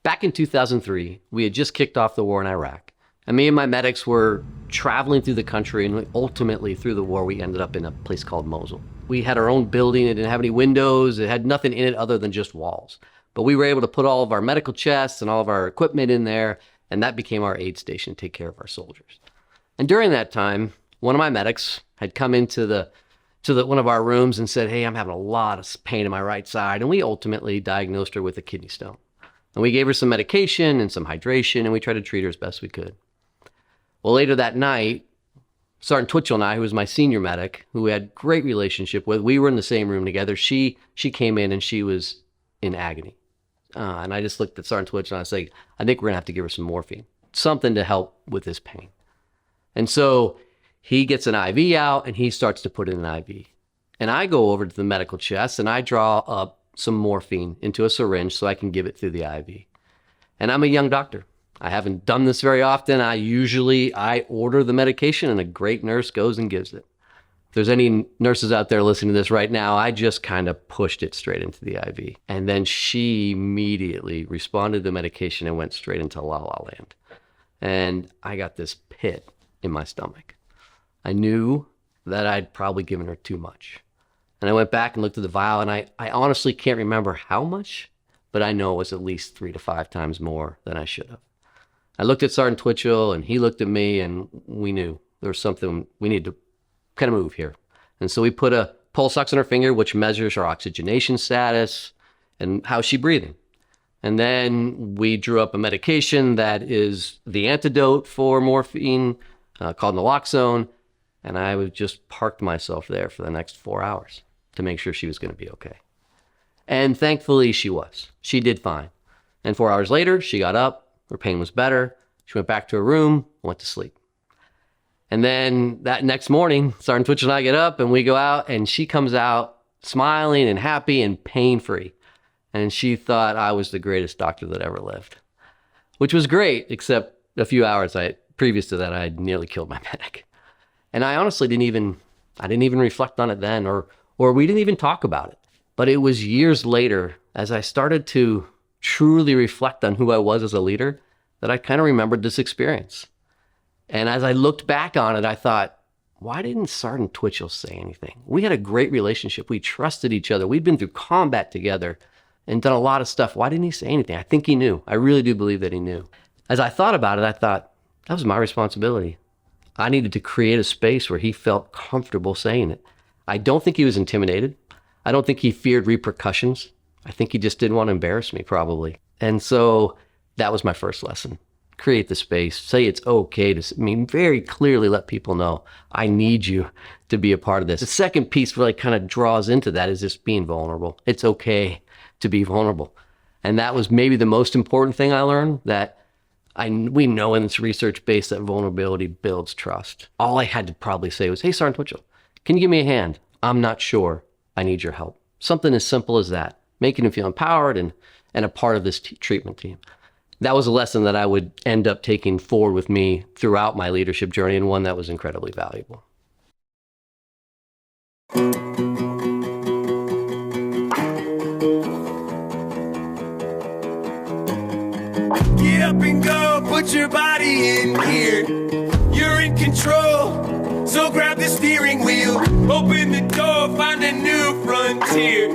Back in 2003, we had just kicked off the war in Iraq, and me and my medics were traveling through the country, and ultimately through the war, we ended up in a place called Mosul. We had our own building. It didn't have any windows. It had nothing in it other than just walls. But we were able to put all of our medical chests and all of our equipment in there, and that became our aid station to take care of our soldiers. And during that time, one of my medics had come into one of our rooms and said, "Hey, I'm having a lot of pain in my right side." And we ultimately diagnosed her with a kidney stone. And we gave her some medication and some hydration, and we tried to treat her as best we could. Well, later that night, Sergeant Twitchell and I, who was my senior medic, who we had great relationship with, we were in the same room together. She came in and she was in agony. And I just looked at Sergeant Twitchell and I said, "I think we're gonna have to give her some morphine, something to help with this pain." And so he gets an IV out and he starts to put in an IV. And I go over to the medical chest and I draw up some morphine into a syringe so I can give it through the IV. And I'm a young doctor. I haven't done this very often. I order the medication and a great nurse goes and gives it. If there's any nurses out there listening to this right now, I just kind of pushed it straight into the IV. And then she immediately responded to the medication and went straight into La La Land. And I got this pit in my stomach. I knew that I'd probably given her too much. And I went back and looked at the vial, and I honestly can't remember how much, but I know it was at least 3 to 5 times more than I should have. I looked at Sergeant Twitchell, and he looked at me, and we knew there was something we needed to kind of move here. And so we put a pulse ox on her finger, which measures her oxygenation status and how she's breathing. And then we drew up a medication that is the antidote for morphine, called naloxone, and I would just parked myself there for the next 4 hours to make sure she was going to be okay. And thankfully she was. She did fine. And 4 hours later, she got up, her pain was better, she went back to her room, went to sleep. And then that next morning, Sergeant Twitchell and I get up and we go out and she comes out smiling and happy and pain-free. And she thought I was the greatest doctor that ever lived, which was great, except a few hours previous to that, I had nearly killed my medic. And I honestly didn't even reflect on it then, or we didn't even talk about it. But it was years later, as I started to truly reflect on who I was as a leader, that I kind of remembered this experience. And as I looked back on it, I thought, why didn't Sergeant Twitchell say anything? We had a great relationship. We trusted each other. We'd been through combat together and done a lot of stuff. Why didn't he say anything? I think he knew. I really do believe that he knew. As I thought about it, I thought, that was my responsibility. I needed to create a space where he felt comfortable saying it. I don't think he was intimidated. I don't think he feared repercussions. I think he just didn't want to embarrass me, probably. And so that was my first lesson. Create the space. Say it's okay to, very clearly let people know, I need you to be a part of this. The second piece really kind of draws into that is just being vulnerable. It's okay to be vulnerable. And that was maybe the most important thing I learned, that we know, and it's research-based, that vulnerability builds trust. All I had to probably say was, "Hey, Sergeant Twitchell, can you give me a hand? I'm not sure. I need your help." Something as simple as that, making him feel empowered and a part of this treatment team. That was a lesson that I would end up taking forward with me throughout my leadership journey, and one that was incredibly valuable. Get up and go, put your body in gear. You're in control, so grab the steering wheel. Open the door, find a new frontier.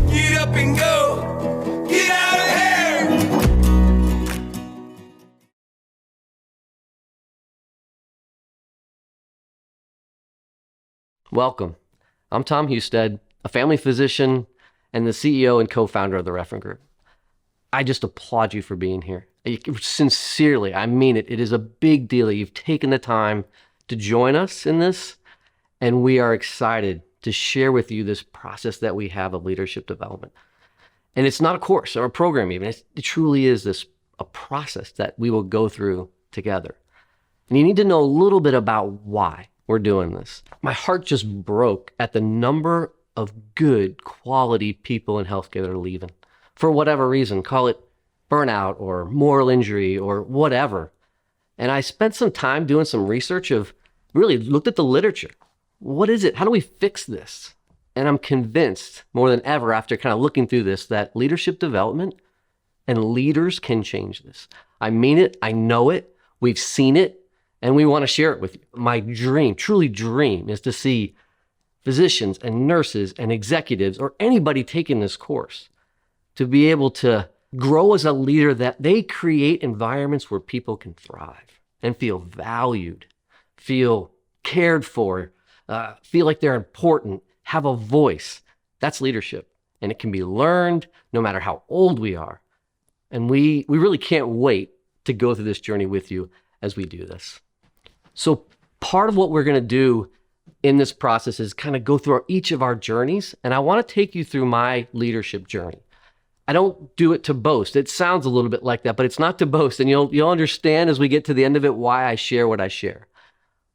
Get up and go, get out of here. Welcome. I'm Tom Husted, a family physician and the CEO and co-founder of the Referent Group. I just applaud you for being here. Sincerely, I mean it. It is a big deal that you've taken the time to join us in this, and we are excited to share with you this process that we have of leadership development. And it's not a course or a program even. It truly is a process that we will go through together. And you need to know a little bit about why we're doing this. My heart just broke at the number of good quality people in healthcare that are leaving. For whatever reason, call it burnout or moral injury or whatever. And I spent some time doing some research of really looked at the literature. What is it? How do we fix this? And I'm convinced more than ever after kind of looking through this that leadership development And leaders can change this. I mean it. I know it. We've seen it. And we want to share it with you. My dream, truly dream, is to see physicians and nurses and executives or anybody taking this course to be able to grow as a leader, that they create environments where people can thrive and feel valued, feel cared for, feel like they're important, have a voice. That's leadership. And it can be learned no matter how old we are. And we really can't wait to go through this journey with you as we do this. So part of what we're going to do in this process is kind of go through each of our journeys. And I want to take you through my leadership journey. I don't do it to boast. It sounds a little bit like that, but it's not to boast. And you'll understand as we get to the end of it why I share what I share.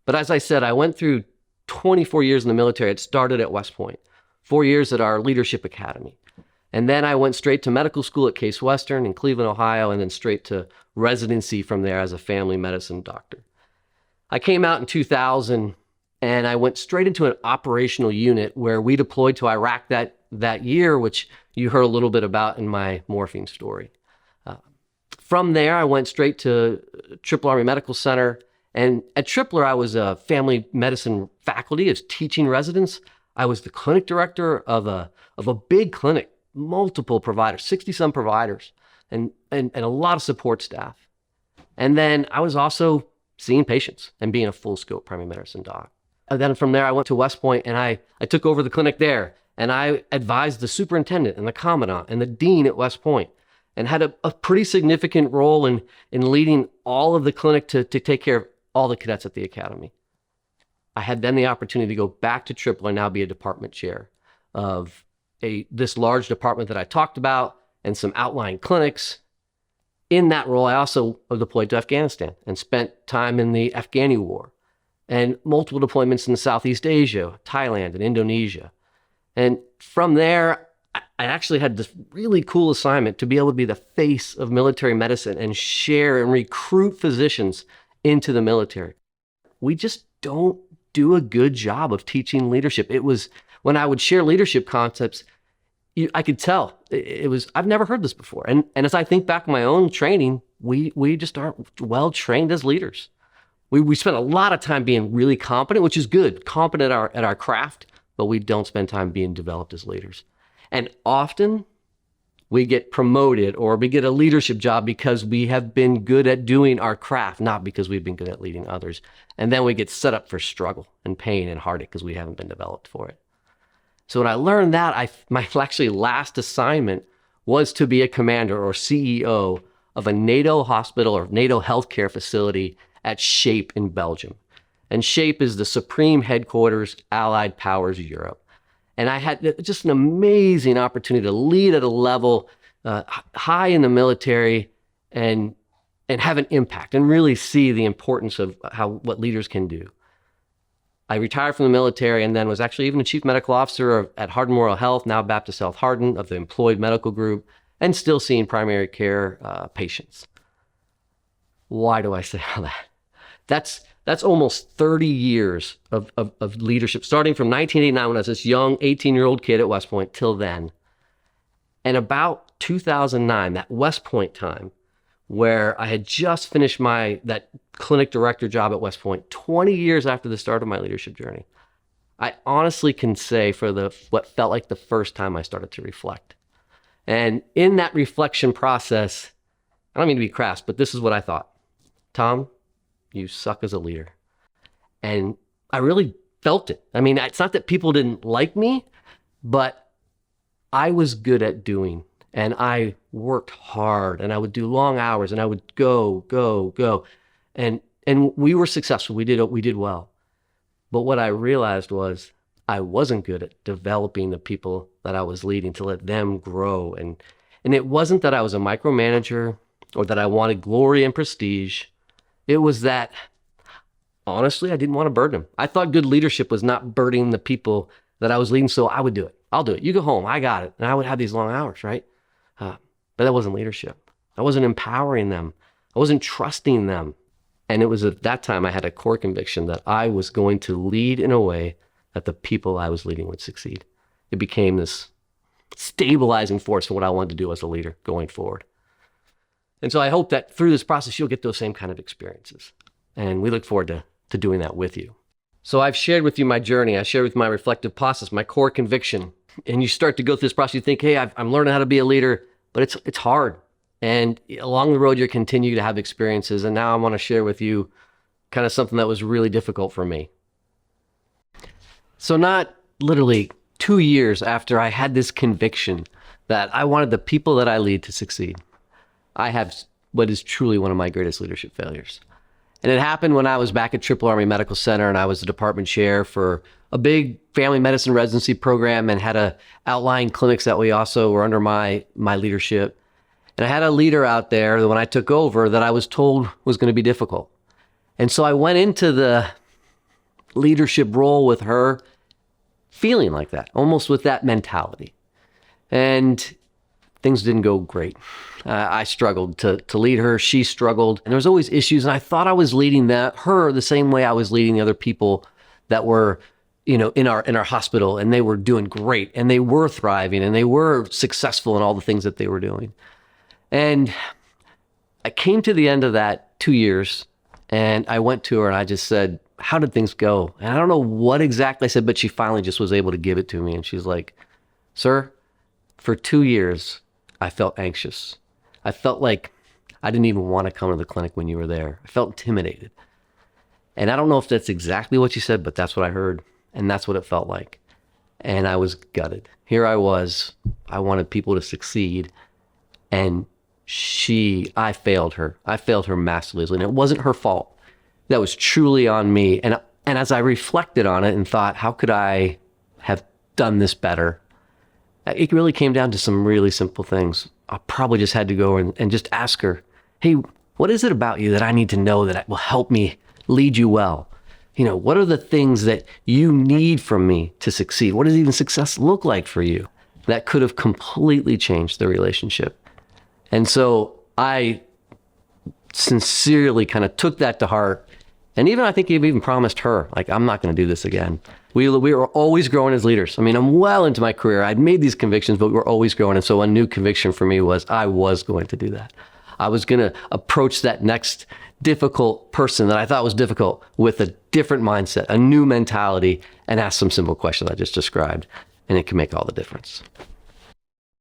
But as I said, I went through 24 years in the military. It started at West Point, 4 years at our leadership academy. And then I went straight to medical school at Case Western in Cleveland, Ohio, and then straight to residency from there as a family medicine doctor. I came out in 2000 and I went straight into an operational unit where we deployed to Iraq that year, which you heard a little bit about in my morphine story. From there, I went straight to Triple Army Medical Center. And at Tripler, I was a family medicine faculty as teaching residents. I was the clinic director of a big clinic, multiple providers, 60-some providers, and a lot of support staff. And then I was also seeing patients and being a full-scope primary medicine doc. And then from there, I went to West Point and I took over the clinic there. And I advised the superintendent and the commandant and the dean at West Point, and had a pretty significant role in leading all of the clinic to take care of all the cadets at the academy. I had then the opportunity to go back to Tripler and now be a department chair of this large department that I talked about and some outlying clinics. In that role, I also deployed to Afghanistan and spent time in the Afghani war and multiple deployments in Southeast Asia, Thailand, and Indonesia. And from there, I actually had this really cool assignment to be able to be the face of military medicine and share and recruit physicians into the military. We just don't do a good job of teaching leadership. It was when I would share leadership concepts, I could tell it was, I've never heard this before. And as I think back on my own training, we just aren't well trained as leaders. We spend a lot of time being really competent, which is good, competent at our craft, but we don't spend time being developed as leaders. And often we get promoted or we get a leadership job because we have been good at doing our craft, not because we've been good at leading others. And then we get set up for struggle and pain and heartache because we haven't been developed for it. So when I learned that, my actually last assignment was to be a commander or CEO of a NATO hospital or NATO healthcare facility at SHAPE in Belgium. And SHAPE is the Supreme Headquarters Allied Powers Europe. And I had just an amazing opportunity to lead at a level high in the military and have an impact and really see the importance of what leaders can do. I retired from the military and then was actually even a chief medical officer at Hardin Memorial Health, now Baptist Health Hardin, of the employed medical group, and still seeing primary care patients. Why do I say all that? That's almost 30 years of leadership, starting from 1989 when I was this young 18-year-old kid at West Point till then. And about 2009, that West Point time, where I had just finished that clinic director job at West Point, 20 years after the start of my leadership journey, I honestly can say for what felt like the first time I started to reflect. And in that reflection process, I don't mean to be crass, but this is what I thought. Tom, you suck as a leader. And I really felt it. I mean, it's not that people didn't like me, but I was good at doing. And I worked hard and I would do long hours and I would go. And we were successful. We did well. But what I realized was I wasn't good at developing the people that I was leading to let them grow. And it wasn't that I was a micromanager or that I wanted glory and prestige. It was that, honestly, I didn't want to burden them. I thought good leadership was not burdening the people that I was leading, so I would do it. I'll do it. You go home. I got it. And I would have these long hours, right? But that wasn't leadership. I wasn't empowering them. I wasn't trusting them. And it was at that time I had a core conviction that I was going to lead in a way that the people I was leading would succeed. It became this stabilizing force for what I wanted to do as a leader going forward. And so I hope that through this process, you'll get those same kind of experiences. And we look forward to doing that with you. So I've shared with you my journey. I shared with you my reflective process, my core conviction. And you start to go through this process. You think, hey, I'm learning how to be a leader, but it's hard. And along the road, you continue to have experiences. And now I want to share with you kind of something that was really difficult for me. So not literally 2 years after I had this conviction that I wanted the people that I lead to succeed, I have what is truly one of my greatest leadership failures. And it happened when I was back at Triple Army Medical Center, and I was the department chair for a big family medicine residency program and had outlying clinics that we also were under my leadership. And I had a leader out there that when I took over that I was told was going to be difficult. And so I went into the leadership role with her feeling like that, almost with that mentality. And things didn't go great. I struggled to lead her. She struggled. And there was always issues. And I thought I was leading her the same way I was leading the other people that were, in our hospital. And they were doing great. And they were thriving. And they were successful in all the things that they were doing. And I came to the end of that 2 years. And I went to her and I just said, how did things go? And I don't know what exactly I said, but she finally just was able to give it to me. And she's like, sir, for 2 years, I felt anxious. I felt like I didn't even want to come to the clinic when you were there. I felt intimidated. And I don't know if that's exactly what you said, but that's what I heard. And that's what it felt like. And I was gutted. Here I was. I wanted people to succeed. And I failed her. I failed her massively. And it wasn't her fault. That was truly on me. And as I reflected on it and thought, how could I have done this better? It really came down to some really simple things. I probably just had to go and just ask her, hey, what is it about you that I need to know that will help me lead you well? What are the things that you need from me to succeed? What does even success look like for you? That could have completely changed the relationship. And so I sincerely kind of took that to heart. And I think you've even promised her, like, I'm not going to do this again. We were always growing as leaders. I mean, I'm well into my career. I'd made these convictions, but we were always growing. And so a new conviction for me was I was going to do that. I was going to approach that next difficult person that I thought was difficult with a different mindset, a new mentality, and ask some simple questions I just described. And it can make all the difference.